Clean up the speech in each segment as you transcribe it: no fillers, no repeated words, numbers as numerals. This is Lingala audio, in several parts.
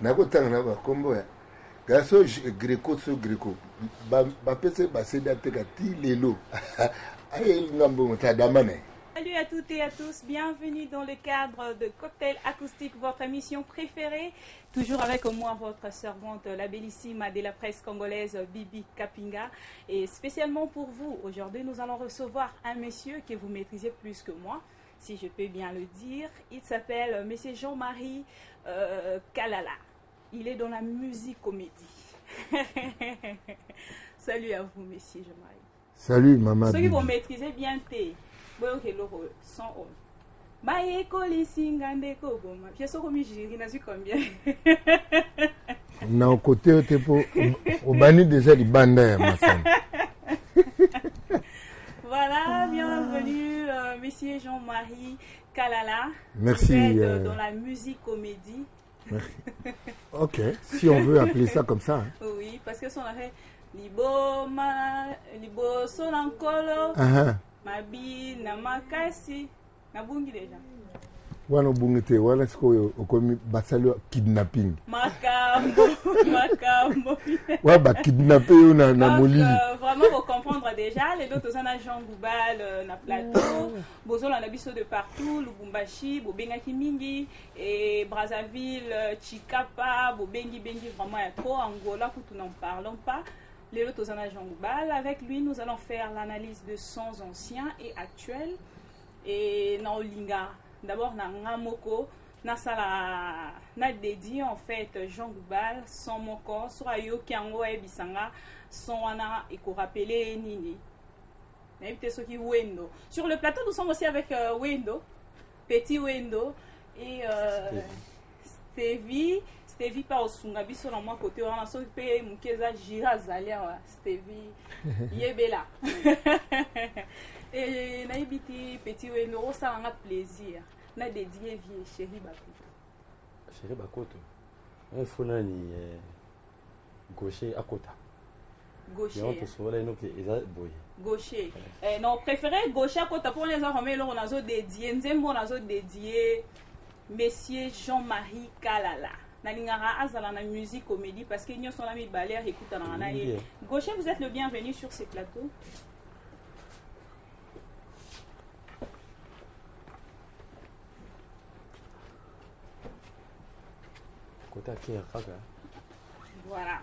nakotanga na bakombo ya gaso greco so greco bapese baseda teka ti lelo aye ngambo mutadamane. Salut à toutes et à tous, bienvenue dans le cadre de Cocktail Acoustique, votre émission préférée. Toujours avec moi, votre servante, la bellissime de la presse congolaise, Bibi Kapinga. Et spécialement pour vous, aujourd'hui, nous allons recevoir un monsieur que vous maîtrisez plus que moi, si je peux bien le dire. Il s'appelle monsieur Jean-Marie Kalala. Il est dans la musique comédie. Salut à vous, monsieur Jean-Marie. Salut, maman. Ceux qui vont maîtriser bien tes... sans on. Baye koli singande ko goma. Pièce comme jiri na su combien. Na côté te po obani déjà di banda ya masam. Voilà, bienvenue monsieur Jean-Marie Kalala. Merci. Vous êtes dans la musique comédie. Merci. OK, si on veut appeler ça comme ça. Hein. Oui, parce que son arrêt libo solankolo. Mabi na makasi na bungi déjà. Wana bungite wala siko okomi basalo kidnapping. Makambo. Wa ba kidnapper na molili. Vraiment pour comprendre déjà les autres on a Jean Goubal na plateau, bozola na biso de partout, Lubumbashi, bobengaki mingi et Brazzaville, Chikapa, bobengi vraiment il y a trop Angola pour tout n'en parlons pas. Les autres en Jean Goubal. Avec lui, nous allons faire l'analyse de sons anciens et actuels. Et na Olinga, d'abord na Ngamoko, na sala na dédié en fait Jean Goubal, son moko, soit yo kiango e bisanga, son wana et qu'on rappelait nini. N'invitez ceux qui Wendo. Sur le plateau, nous sommes aussi avec Wendo, petit Wendo et Stevie pas au sunga biso na moi côté on a so pe mukeza jira zalia Stevie yebela et na ibiti petit Wendo ça a plaisir na dédié vie chéri Bakoto il faut là ni gaucher à côté gaucher on peut sauver nous qui boy gaucher non préféré gaucher à côté pour les gens mais là on a zo dédié nzembo on a zo dédié monsieur Jean-Marie Kalala. Nalingara azala na musique comédie parce que nous sommes la balère écoute na ye. Gaucher, vous êtes le bienvenu sur ces plateaux. Voilà.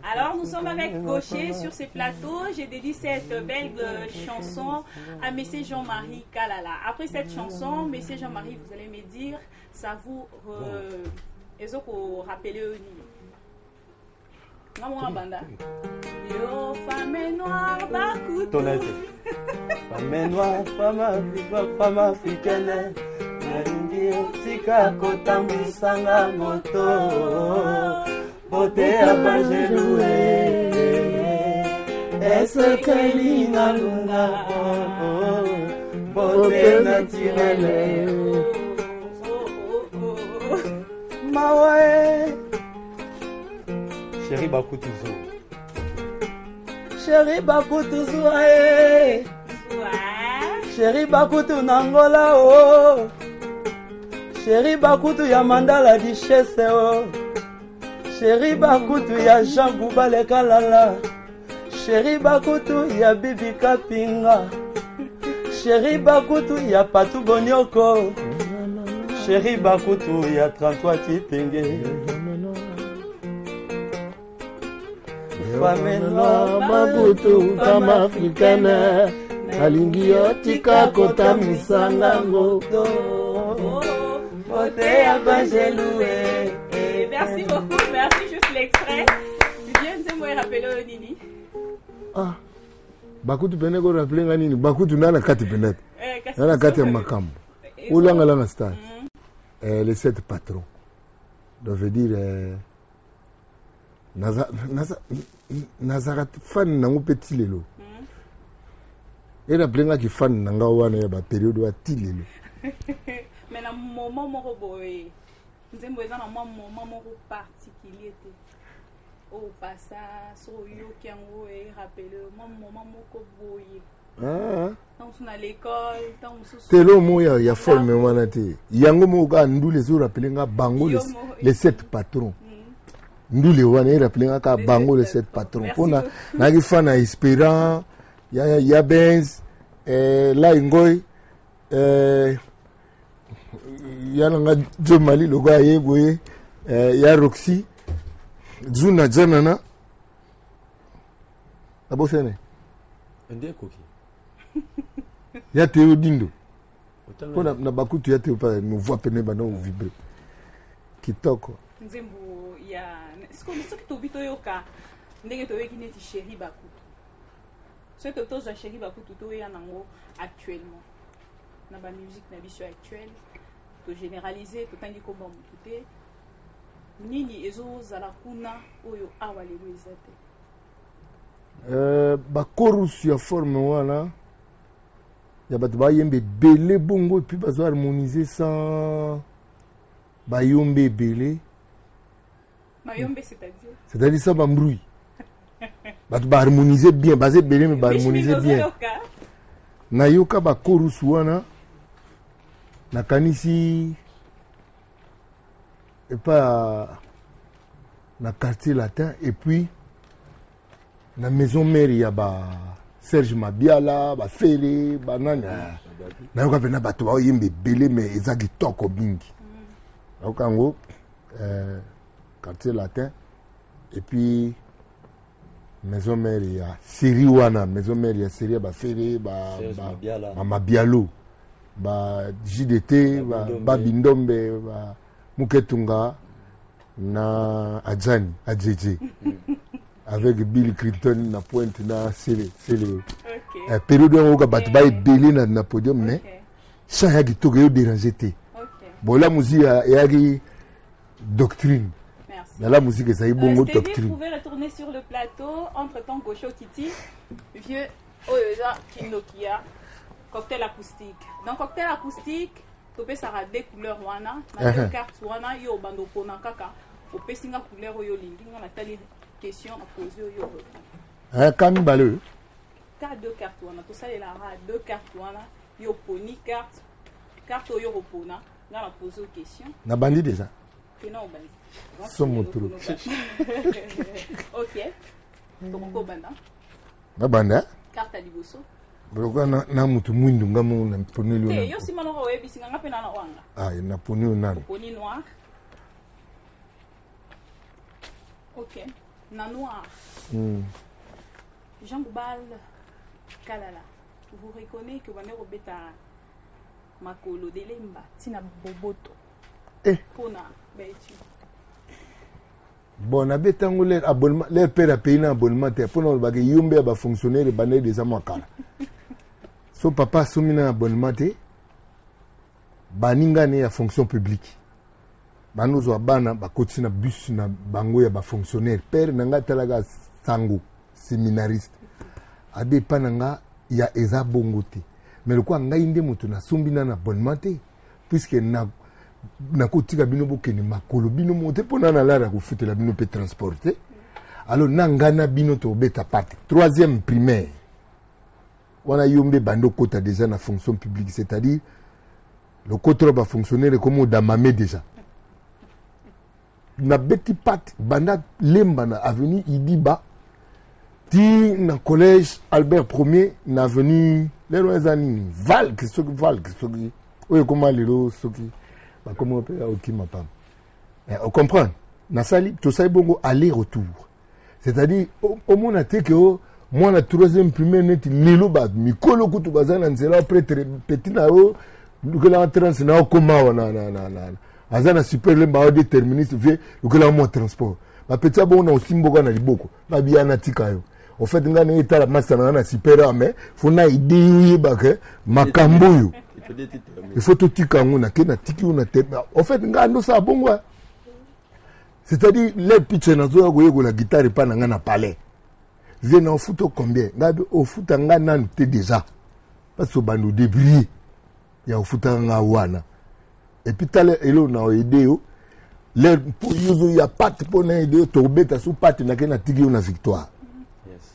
Alors nous sommes avec Gaucher sur ces plateaux. J'ai dédié cette belle chanson à monsieur Jean-Marie Kalala. Après cette chanson, monsieur Jean-Marie, vous allez me dire, ça vous Ezo ko rappeler ni. Ngamo banda. Yo femme noire Bakoto. Tonalité. Femme noire, femme africaine. Nalingi tika kotambisanga moto. Bote abajeloué. Est-ce que lina lunga? Bote naturelle. Mawe Chéri Bakutuzo Chéri Bakutuzo Chéri Bakutu Nangola oh Chéri Bakutu ya Mandala Duchesse oh Chéri Bakutu ya Jean Goubal Kalala Chéri Bakutu ya Bibi Kapinga Chéri Bakutu ya Patu Bonyoko Chéri Bakutu ya 33 Tipenge Femme noire Bakutu femme africaine Alingi yo tika kota misanga ngoto Bote ya bajeloué. Merci beaucoup, merci juste l'extrait. Bien moi rappeler Nini. Ah Bakutu pene ko rappeler ngani Bakutu nana kati penet. Nana kati makambo. Ulanga langa star. Les 7 patrons. Donc je veux dire Nazarat fan nango petit lelo. Et la plenga qui fan nanga wana ya ba période wa tilelo. Mais na moment moko boye. Nzembo eza na moment moko particulier te. O passa so yo kiango e rappeler moment moko boye. Ah. Tant à l'école, tant Telo moya ya forme wana te. Yango mo ga ndu les jours rappeler nga bango les 7 patrons. ndule wana rappelé ka bango le 7 patron pona na ki fana Espérant ya Benz la ngoy ya nga Jomali logo ayeboye ya Roxy Zuna Janana abosene ndie koki ya Théo Dindo pona na bakutu ya Théo pa nous voit pene bana ou vibrer kitoko nzembo ya soki tobito yoka ndenge toyeki neti Chéri Bakutu soki tozwa Chéri Bakutu toya nango actuellement na ba musique na biso actuelle to généraliser totangi komba mutu te nini ezozala kuna oyo awa lelo eza te bakorusu ya forme wana ya bato bayembe ebele bongo epuis bazo harmoniser sans bayombe ebele c'est-à-dire ça bambrouille bato baharmoniser bien baza ebele me baharmoniser bien nayoka bakorusu wana nakanisi epa na quartier latin et puis na maison mère ya ba Serge Mabiala ba Fele ba nana nayoka pena bato bayembe ebele me eza kitoko mingi nayoka ngo quartier latin et puis maison mère ya série wana maison mère ya série ba Fele ba Mabialo ba JDT ba Bindombe ba Muketunga na Adjani AJJ avec Bill Clinton na pointe na c'est le période où on bat ba ebele na podium mais ça ya kitoko yo déranger te bon la musique ya doctrine mais la musique ça y bongo doctrine. Vous pouvez retourner sur le plateau entre temps Gaucho Kiti vieux oyoza Kinokia cocktail acoustique. Dans cocktail acoustique topé ça a deux couleurs wana na deux cartes wana yo bando pona kaka opé singa couleur oyo lingi na tali question à poser yo Kami baleux ka deux cartes wana to ça la deux cartes wana yo poni carte oyo repona na la poser question na bandi déjà non bandi somo trop OK donc banda na banda carte à liboso Broka na mutu mwindu ngamu na poni lo na. Yo si mano ko webi singa ngape na wanga. Ah, na poni o na. Poni noir. OK. Na noir. Jean Goubal Kalala. Vous reconnaissez que vous beta makolo de lemba tina boboto. Pona betu. Bon, na betango leur abonnement, leur père a payé un abonnement pour nous bagay yombe ba fonctionnaire bané des amakala. So papa somina abonnement te baninga ne ya fonction publique. Banozo bana ba kotina bus na bango ya ba fonctionnaire père nanga talaga sango séminariste. Ade pananga ya eza bongo te. Mais le quoi ngai nde mutu na sombina na abonnement te puisque na kotika bino bokene makolo bino monte pona na lara kufutela bino pe transporter alors nangana bino to beta parti troisième primaire wana yombe bando kota déjà na fonction publique c'est-à-dire le côté ba fonctionnaire comme damame déjà na beti parti banda lemba na avenue Idiba ti na collège Albert Ier na avenue les Roisani Val que oyo comment lelo soki bah, comment on peut ok ma femme on comprend nasali tout ça est bon aller-retour c'est-à-dire au moins à que moi la troisième primaire net lelo ba mikolo kutu bazana nzela après petit na o que la trans na comment na azana super le ba déterministe vie que la mo transport ba petit bon na aussi mboka na liboko ba bia na tika yo au fait ngana etala master na super mais fona idée ba ke makambo yo il faut tout tika ngona kena tiki una tête en fait ngano ça bon ouais c'est-à-dire les pitch na zo go la guitare pa na ngana palais vient au foot combien ngabe au foot ngana te déjà parce que bando débrouiller ya au foot nga wana et puis tale elo na ideo les pour yuzu ya pat pour na ideo to beta sous pat na kena tiki una victoire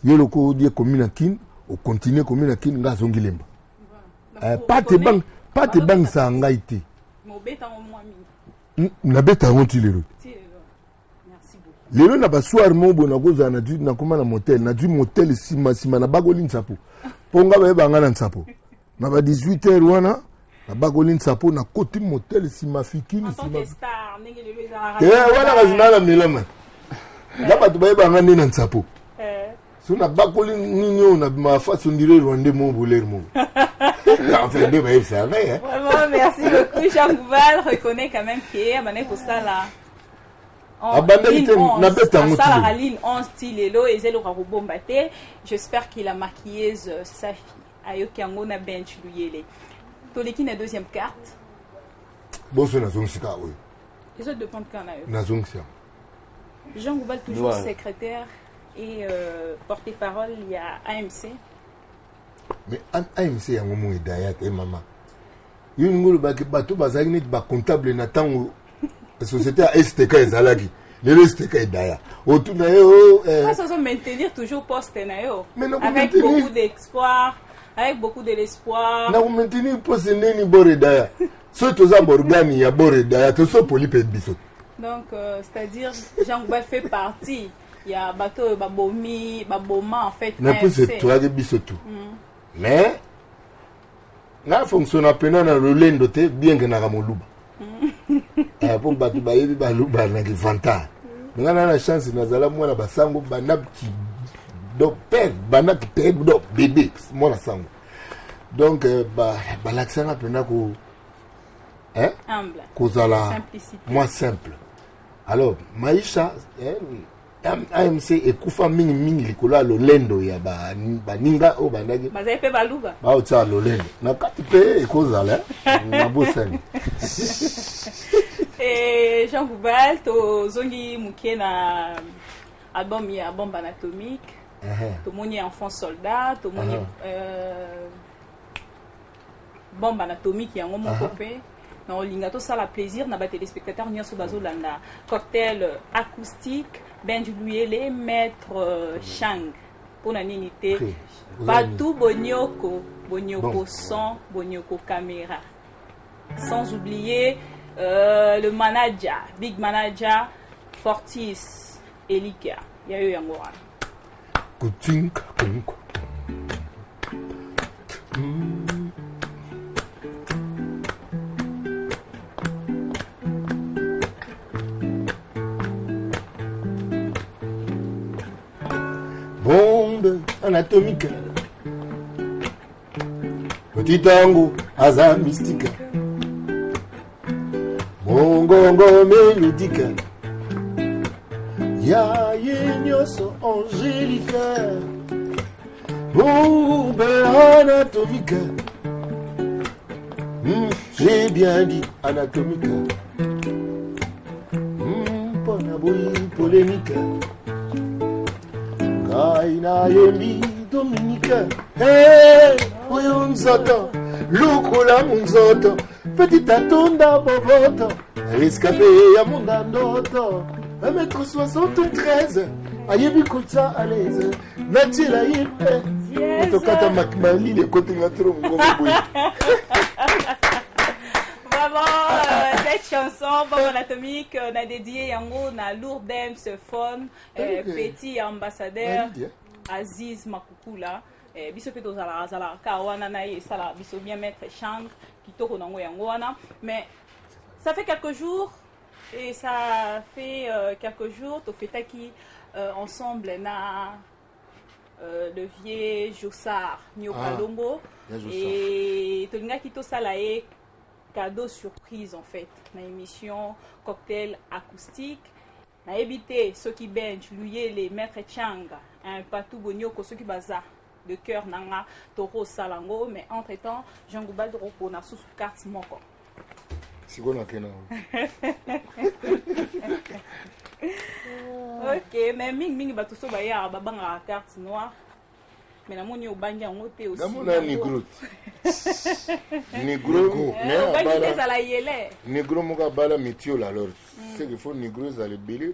yelo ko die commune kin au continuer commune kin nga zongilemba pas te bang sa ngaiti. Mo beta mo moi mi. Na beta on ti lelo. Merci beaucoup. lelo na basoir mobo na koza na du na koma na motel na du motel sima na bagoli nsapo ponga ba banga na nsapo na ba 18h wana na bagoli nsapo na koti motel sima fikini sima wana kazina na milama la ba to ba banga ni na nsapo so na bagoli ninyo na mafasi ndire Rwanda mobo ler mobo enfin de ba ça va vraiment merci beaucoup Jean Goubal reconnaît quand même qu'il y a mané pour ça là j'espère qu'il a maquillé sa fille. Ayoki yango na bench luyele. Toleki na deuxième carte. Bon c'est na zongika oui. Les autres dépendent quand na yo. Na zongsia. Jean Goubal toujours secrétaire et porte-parole il y a AMC. Mais AMC yango mo idaya te mama. Yo ngolo ba bato bazaki net ba comptable na tango la société à STK et Zalagi. Le STK est d'ailleurs. Autour d'ailleurs. Ça se maintenir toujours poste nayo. Avec beaucoup d'espoir, avec beaucoup de l'espoir. Na maintenir poste neni bore d'ailleurs. Ce tous à Borgani ya bore d'ailleurs. Tout ça polype biso. Donc c'est-à-dire Jean Goubal fait partie. Il y a bateau babomi baboma en fait. Na plus c'est toi que biso tout. Mais na fonctionne à peine dans le lendo te bien que na ramoluba. Pour battre bayebi baluba na vanta nga na chance nazala mwana basango banaki do père banaki père do bébé mwana sango donc ba l'accent apena ko humble kozala moi simple alors maisha AMC ekufa mingi likolo lolendo ya baninga o bandaki bazaye pe baluba ba otsa lolendo na kati pe ekozala na bosani. Et Jean Goubal to zongi muke na album ya bombe anatomique to moni enfant soldat to moni bombe anatomique yango moko pe na olinga to sala plaisir na ba téléspectateurs nyonso bazolanda cocktail acoustique Benji Luyele maître Chang pona nini te Patou Bonyoko son Bonyoko caméra sans oublier le manager, big manager, Fortis, Elika. Il y a eu un moral. Bombe anatomique. Petit tango, hasard mystique. Mongongo mélodique, ya yenyoso angélique, bombe anatomique, j'ai bien dit anatomique, ponaboui polémique, kaina yemi Dominique, hey, voyons nzoto, lukola munzoto. Petit atunda boboto, rescapé à mon andoto, 1m73, ayebi kutsa à l'aise, natila yipe, tokata makmali les côtés natro ngomboui. Vraiment, cette chanson, Bombe anatomique, on a dédié yango na Lourdems Phone, petit ambassadeur Aziz Makukula. Biso pe tozala zala ka wana na ye sala biso bien maître Chang kitoko nango yango wana mais ça fait quelques jours et ça fait quelques jours to fetaki ensemble na le vieux Jossard Nyokalongo et tolinga kito sala e cadeau surprise en fait na émission cocktail acoustique na évité ceux qui bench lui les maître Chang un Patou Bonyoko ceux qui baza de cœur nanga toro salango mais entre temps Jean Goubal de repona sous carte moko sigona kena ok mais mingi batu so ba ya babanga carte noire mais na moni obanga ngote aussi na nigro nigro mais ba la yele nigro moka bala mitio la alors c'est qu'il faut nigro za le belé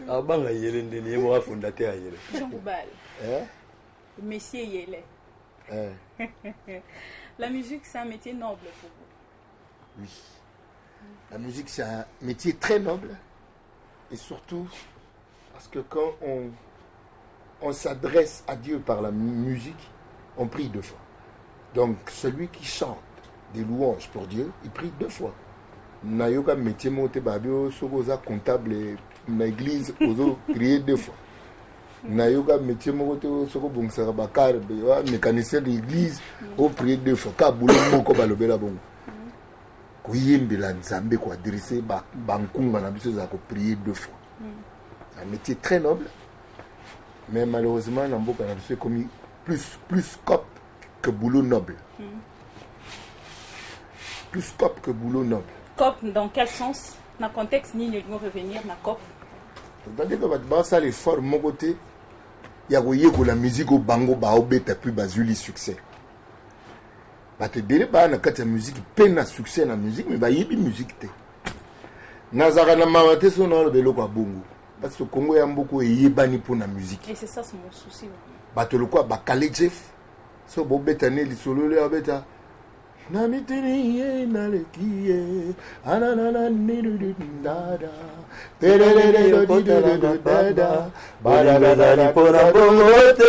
abanga yele ndeni yemo fondateur yele Jean Goubal Monsieur Yele. La musique c'est un métier noble pour vous. Oui. La musique c'est un métier très noble Et surtout, parce que quand on s'adresse à Dieu par la musique, on prie 2 fois. Donc, celui qui chante des louanges pour Dieu, il prie 2 fois. Nayoka métier monté babio, sogoza comptable dans l'église, ozo prier 2 fois. Nayoka métier monté soko bongsa bakar, mécanicien de l'église, o prier 2 fois. Ka boulot moko balobela bongo. Koyembela nzambe ko adresser bankunga na biso za ko prier 2 fois. Un métier très noble, mais malheureusement dans beaucoup de commis plus cop que boulot noble. Plus cop que boulot noble. Cop dans quel sens? Dans le contexte ni ne revenir na cop. C'est-à-dire que ça l'effort mon côté, il y a que la musique au bango ba obeta plus bazuli succès. Ba te délé ba na kati musique peine à succès na musique mais ba yebi musique te. Nazara na mawate so na le belo kwa bongo. Parce que Congo y a beaucoup yebani pour la musique. Et c'est ça c'est mon souci. Ba te le quoi ba calé Jeff. So bo betane li solo le abeta. Na mitini na le kiye. Anana ni du dada. Perere do dada. Bada ni pora bongote.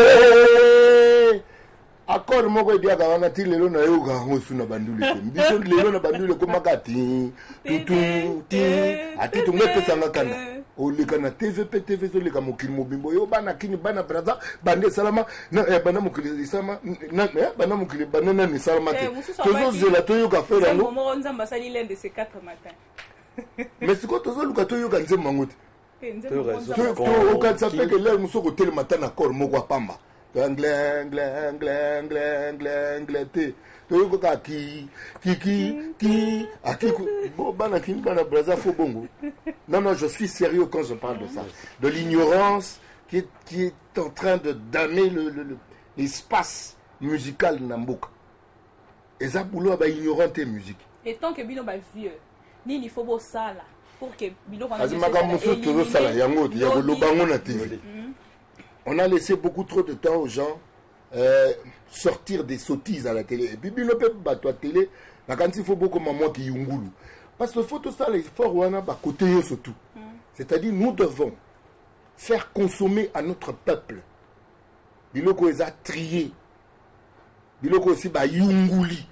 Accord moko dia ka wana ti lelo na yo ga hosu na bandule. Biso lelo na bandule ko makati. Tutu ti ati tungete sanga kana. Oleka na TV zo leka mokili mobimbo yo bana kini bana braza bande salama na bana mokili salama na bana mokili banana ni salama te. Tozo zela to yo ka faire yango. Momo nzamba sali l'un de ces 4 matins. Mais c'est quoi tozo luka to yo ka nzemba ngote. To o ka sape que là muso ko tele matana kor moko pamba. Anglais te. To yo ka ki bon bana kini bana braza fo bongo. Non, je suis sérieux quand je parle de ça. De l'ignorance qui est en train de damer l'espace musical Namboka. Et ça, boulot, bah, ignorant tes musiques. Et tant que Bilo va vieux, ni il faut beau ça là. Pour que Bilo on a laissé beaucoup trop de temps aux gens sortir des sottises à la télé. Et puis Bilo peut battre la télé, quand il faut beaucoup maman qui yungulu. Parce qu'il faut tout ça, l'effort, on a côté surtout. C'est-à-dire, nous devons faire consommer à notre peuple. Biloko les a triés. Biloko aussi, yunguli.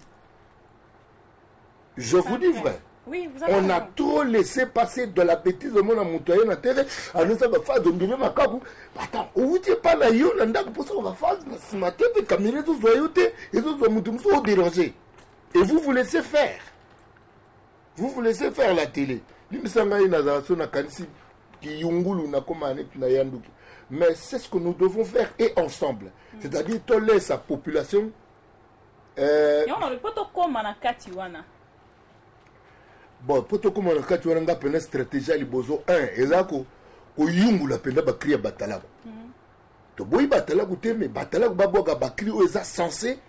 Je vous dis vrai. Oui, vous avez on a trop laissé passer de la bêtise au monde à montagne, à terre, à nous faire faire de nous ma cabou. Attends, où tu pas la yo, l'anda pour ça on va faire ce matin, mais caméras tous voyoutés, et tous vont nous déranger. Et vous vous laissez faire. Vous vous laissez faire la télé. Mais c'est ce que nous devons faire et ensemble. C'est-à-dire tolérer sa population. Bon, poto na kati wana ngapena stratégie libozo 1 ezako ko yungula penda ba kriya batala. To boyi batala ko te mais batala ko baboga ba kriya o eza censé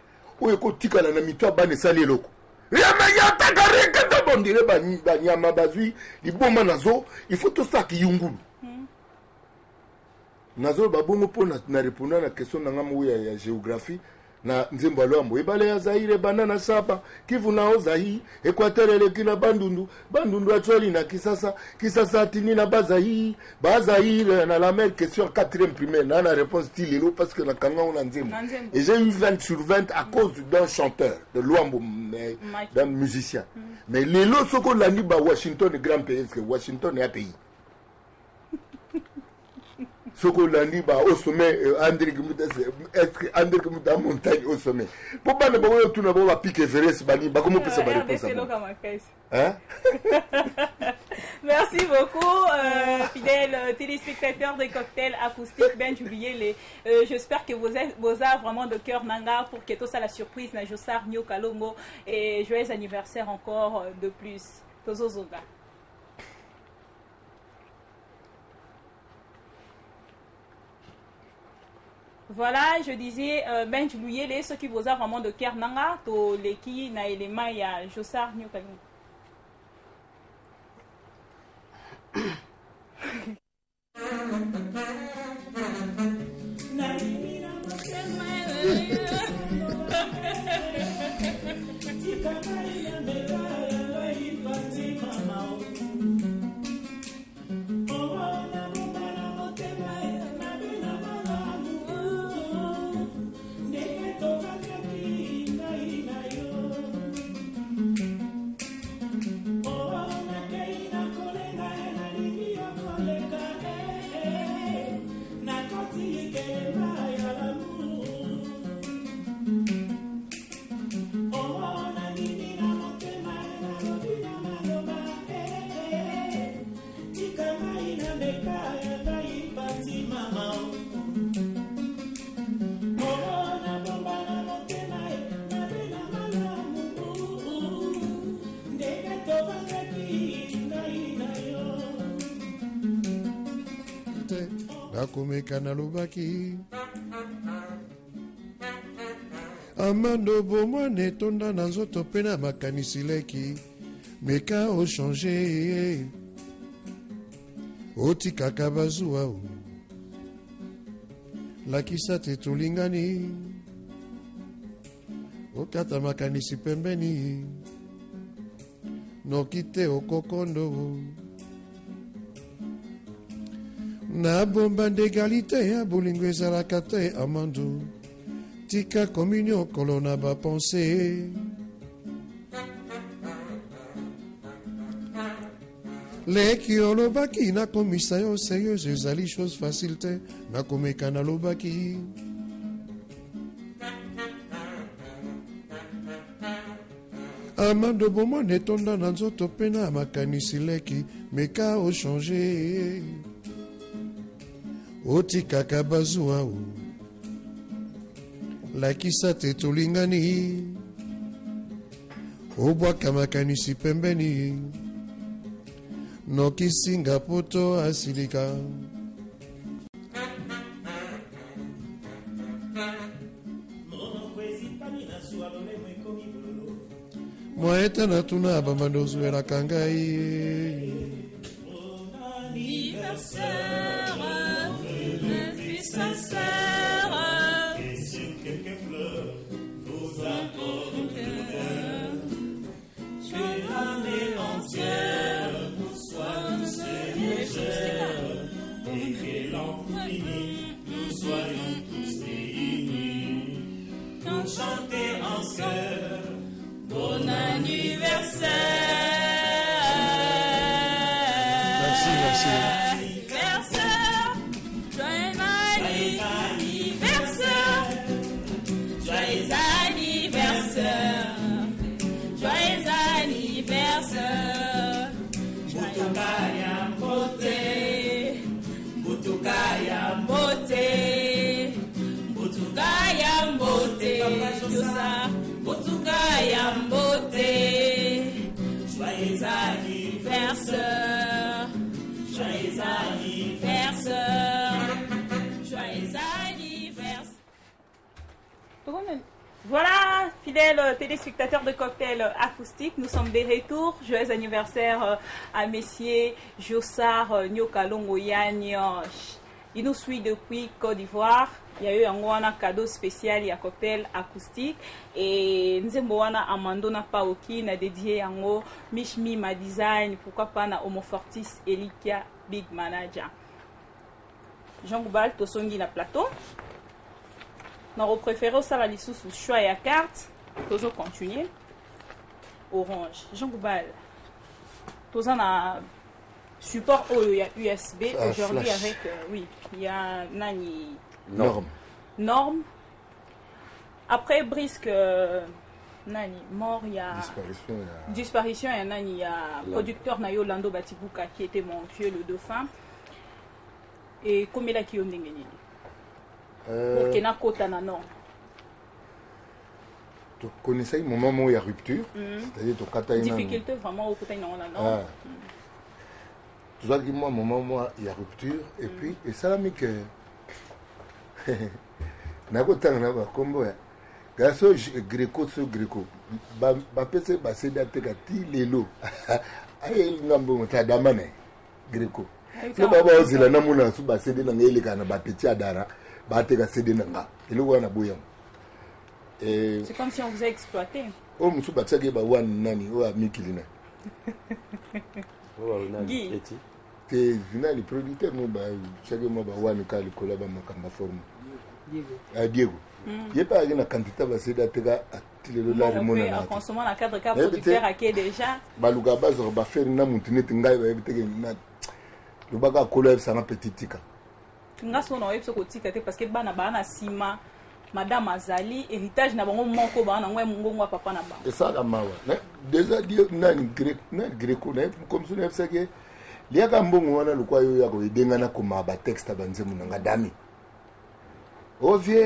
o eko tikala na mito bane sali eloko. Ya mayata kareka ta bondire ba nyama bazui liboma nazo il faut tout ça ki yungulu. Nazo babongo po na répondre na question na ngamu ya géographie. Na nzembo lwambo ebale ya Zaire banana sapa Kivu na Ozahi Equateur kina bandundu atwali na Kisasa tini na Bazahi na la même question 4e primaire na réponse ti lelo parce que na kanga on nzembo et j'ai eu 20 sur 20 à cause d'un chanteur de lwambo d'un musicien mais lelo soko landi ba Washington grand pays que Washington est un pays Soko landi ba au sommet André Kimuta montagne au sommet. Pour pas ne pas tout na ba pique Everest bani ba comment peut se barrer ça. Hein? Merci beaucoup fidèles téléspectateurs de Cocktail Acoustique Ben Jubilé j'espère que vous avez vraiment de cœur nanga pour que tout ça la surprise na Jossar Nyo Kalongo et joyeux anniversaire encore de plus. Tozo Zoga. Voilà, je disais, Ben Jubilé, ceux qui vous a vraiment de cœur nanga, to les qui na élément ya Jossar Nyokalongo. nakomeka nalobaki amando bomwane etonda na nzoto mpe na makanisi leki meka ochange otikaka bazuwa o lakisa te tolingani okata makanisi pembeni noki te okokondo na bomba d'égalité ya bolingo ezalaka te amando tika communion kolona bapense leki olobaki nakomisa yo serieuse ezali chose facile te nakomeka nalobaki amando bomone etonda na nzoto mpe na makanisi leki meka ochange otikaka bazuwa o lakisa te tolingani obwaka makanisi pembeni nokisinga poto asilika mwaeta na tuna bamando ozwelaka ngai Chanter en chœur, bon anniversaire. Merci, merci. Anniversaire, joyeux anniversaire, joyeux anniversaire, joyeux anniversaire. Butukaya mbote, butukaya mbote, butukaya mbote. Butukaya mbote, joyeux anniversaire, joyeux anniversaire, joyeux anniversaire. Voilà, fidèles téléspectateurs de Cocktail Acoustique, nous sommes de retour. Joyeux anniversaire à messieurs Jossard Nyokalongo Yann. Il nous suit depuis Côte d'Ivoire. Il y a eu un cadeau spécial, il y a Cocktail Acoustique. Et nous avons Amandona Paoki, na dédié yango Mishmi Ma Design, pourquoi pas na Homo Fortis Elikia Big Manager. Jean Goubal, Tosongi na plateau. Nous préféré au Sarali sous choix et à carte. Tozo continuer. Orange. Jean Goubal. Tozo na support il y a USB aujourd'hui flash. avec oui, il y a nani norme. Après brisque nani mort, il y a disparition, il y a nani, il y a producteur Nayo Lando Batibuka qui était mon vieux le dauphin et comme là qui ont ndengeni pour que na kota na norme. Tu connaissais le moment où il y a rupture, c'est-à-dire tu as une difficulté vraiment au côté na norme. Tu vois que moi, au moment où il y a rupture, et puis, et ça l'a mis que. Nakotang na ba kombo ya. Gaso Greco so Greco. Ba pese ba seda teka ti lelo. Aye ngambo mutadama ne Greco. So baba ozila na muna su ba sede na ngeli kana ba peti adara ba teka sede na nga. Ile wana boyam. C'est comme si on vous a exploité. Oh musu ba tsage ba wan nani o amikilina. Guy. Te vina les producteurs no ba tsage mo ba wan ka li kola ba makamba forme. Diego. Il n'y a pas une quantité de céder en consommant la cadre cap producteur à qui déjà. Baluga base va faire une montée tinga va éviter le baga couleur ça na petit tika. Tinga so na yebso ko tika te parce que bana bana sima madame Azali héritage na bango moko bana ngwe mungongo papa na bango. Et ça la mawa. Déjà dire nani greco na comme ça na sake liaka mbongo wana lokwa yo yako edenga na koma ba texte banze munanga dami. Surtout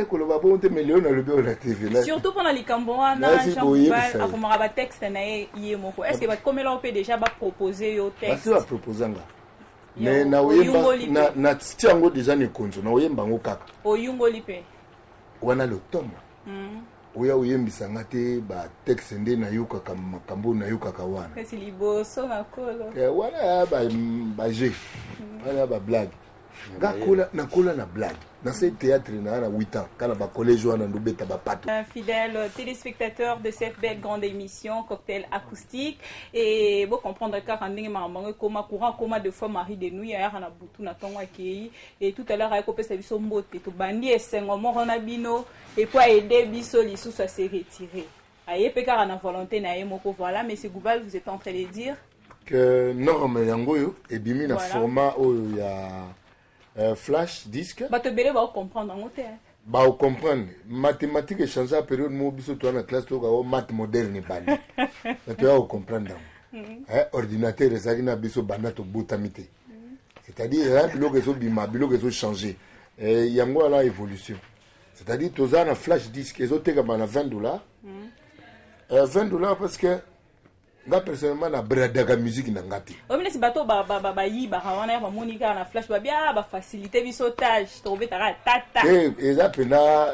pendant les Cambouana, Jean Goubal, à comment texte na yé moko. Est-ce que va comme là on peut déjà proposer au texte? Est-ce que va proposer nga? mais na oyemba na tiango déjà ne konzo na oyemba ngo kaka oyungoli pe wana lotomo oya oyembisa ngate ba texte nde na yuka makambo na yuka kawana kasi liboso na kolo wana ba jeu wana ba blague nakola na blague dans ce théâtre na 8 ans quand ba collège wana ndobeta ba pato. Fidèle téléspectateur de cette belle grande émission Cocktail acoustique et bon comprendre car ndenge mamango koma courant koma de fois Marie de nuit ya na butu na tongo akei et tout à l'heure ay kopesa biso mbote to bandi esengo moko na bino et pour aider biso lisusu à se retirer aye pe car na volonté na ye moko voilà monsieur Goubal vous êtes en train de dire que norme yango yo et bimi na format oyo ya flash disque ba te bele ba comprendre en hôtel ba comprendre mathématique et changer à période mo biso to na classe to ka math moderne bali ba to ya comprendre ordinateur ezali na biso bana to botamité c'est-à-dire biloko ezo bima biloko ezo changer yango ala évolution c'est-à-dire toza na flash disque ezo teka bana $20 $20 parce que nga personnellement na bradaga musique na ngati omine si bato ba yi ba wana ba monika na flash ba bia ba faciliter bisotage to beta ka tata eza pena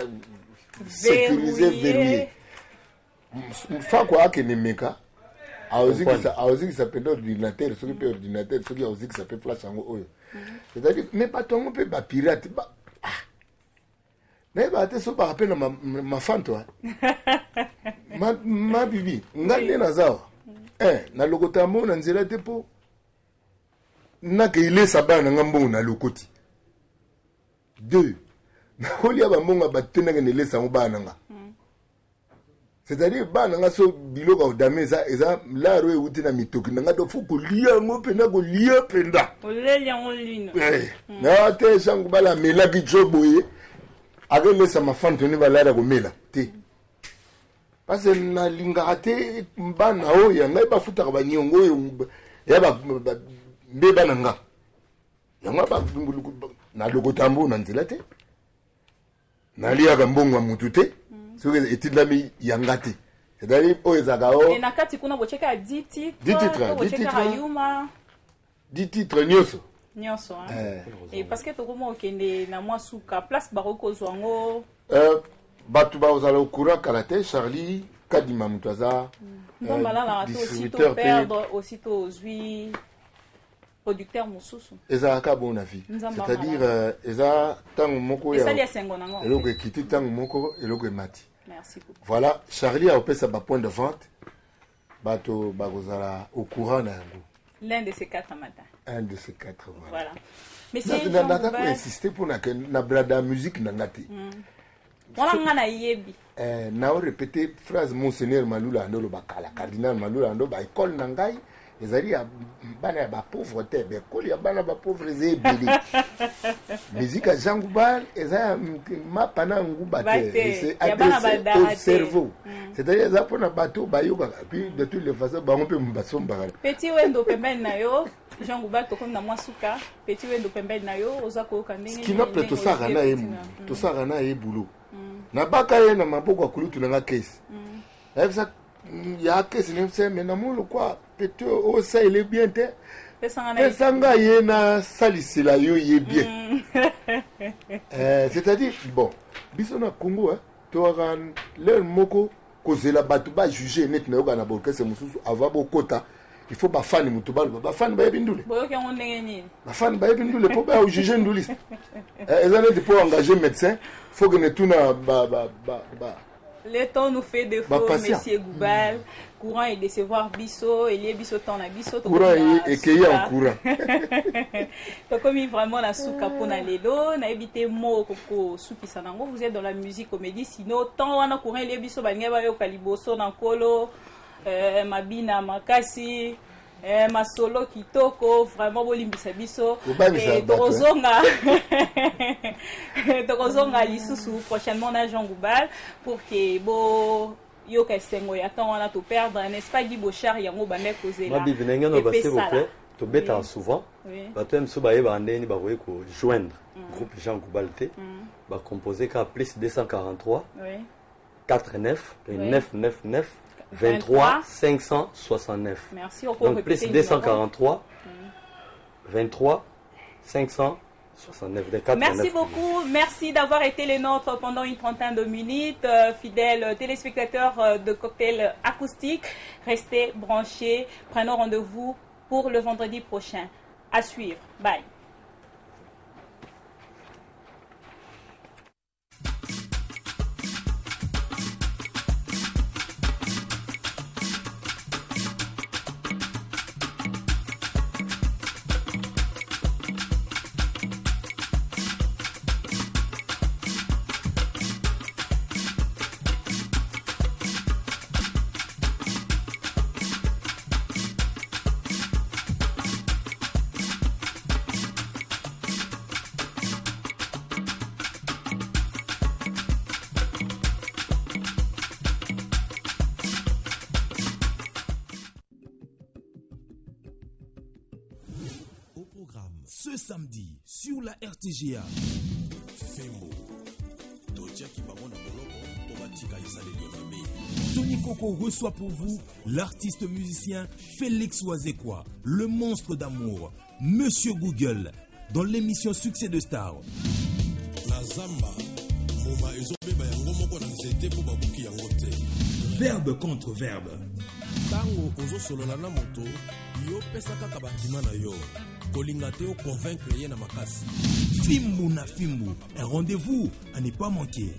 sécuriser verrouiller fa quoi que ne meka aozi ça peut ordinateur ce qui peut ordinateur ce qui aozi ça peut flash en oyo c'est-à-dire mais pas ton peut ba pirate ba mais ba te so ba rappel ma fan toi ma bibi ngane na zao na lokota mo na nzela te po na ke ile sabana ngambo na lokoti 2 na kolia ba monga batena ke ne sango bana nga c'est-à-dire bana nga so biloko odameza eza la ro euti na mitoki nga do fuko lia ngo pena ko lia penda olelia ngolino na te sango bala mela ki joboye agele sa mafante ni balara ko mela te parce que na lingaka te bana oyo ngai bafutaka banyongo oyo ya mbeba na nga yango na lokotambo na nzela te naliaka mbongo ya mutu te soki etindami yanga te c'est-à-dire oyo ezalaka o na kati kuna bocheka 10 titres nyonso et parce que tokoma okende na mwa suka place barokozwa ngo bato bazala okura kala te Charlie kadima mutu aza distributeur perdre aussitôt ozwi producteur mosusu ezalaka bon na vie c'est-à-dire eza ntango moko eloko ekiti ntango moko eloko emati voilà Charlie aopesa bapoint de vente bato bakozala ocourant na yango l'un de ces 4 matins un de ces 4 voilà mais c'est nata ko insister pour na brada musique na ngati wana yebi na répéter phrase monseigneur Malula ando bakala cardinal Malula ando ba école na ngai ezali ya bana ba pauvreté ba école ya bana ba pauvre zebeli musique ya Jean Goubal eza mapana nguba te c'est adressé au cerveau c'est-à-dire eza pona bato bayoka puis de toutes les façons bango pe mbasomba petit wendo pembeni na yo Jean Goubal tokona mwasuka petit wendo pembeni na yo oza ko kandenge kinople to sara na ye boulot na baka ye na maboko akulutu na nga kesi ça ya kesi ne se mais na molo quoi peut-être au ça il est bien te pesanga ye na salisila yo ye bien c'est-à-dire bon biso na Congo to ran leur moko kozela batu ba juger net na yoka na borkese mususu ava bokota il faut ba fan mutu ba fan ba yebindule boyoke ngondenge nini ba fan ba yebindule po ba juger nduli ezana pour engager médecin faut que ne tuna ba le temps nous fait défaut monsieur Goubal courant et décevoir biso et les biso temps na biso courant et qu'il y a en courant donc comme vraiment la souka pona lelo na éviter mo koko souki sanango vous êtes dans la musique comédie sinon temps wana courant les biso ba ngeba yo kaliboso na kolo mabina makasi masolo kitoko vraiment bolimbisa biso tokozonga lisusu prochainement na Jean Goubal pour que bo yo kesengo ya temps wana to perdre n'est-ce pas Guy Bochard yango bande kozela ma bivenenga no basse beaucoup to beta souvent bato mso ba yeba ndeni ba koye ko joindre groupe Jean Goubal te ba composer ka plus 243 49 999 23 569. Merci. Donc plus 243 23 569 4. Merci beaucoup. Merci d'avoir été les nôtres pendant une trentaine de minutes. Fidèles téléspectateurs de Cocktail Acoustique, restez branchés. Prenons rendez-vous pour le vendredi prochain. À suivre. Bye. Ce samedi sur la RTGA. Tony Coco reçoit pour vous l'artiste musicien Félix Wazekwa, le monstre d'amour, Monsieur Google, dans l'émission Succès de Star. Verbe contre verbe. Tango ozo solola na moto, yo pesa kaka bakima na yo. Kolinga te o convaincre ye na makasi. Fimbu na Fimbu, un rendez-vous à ne pas manquer.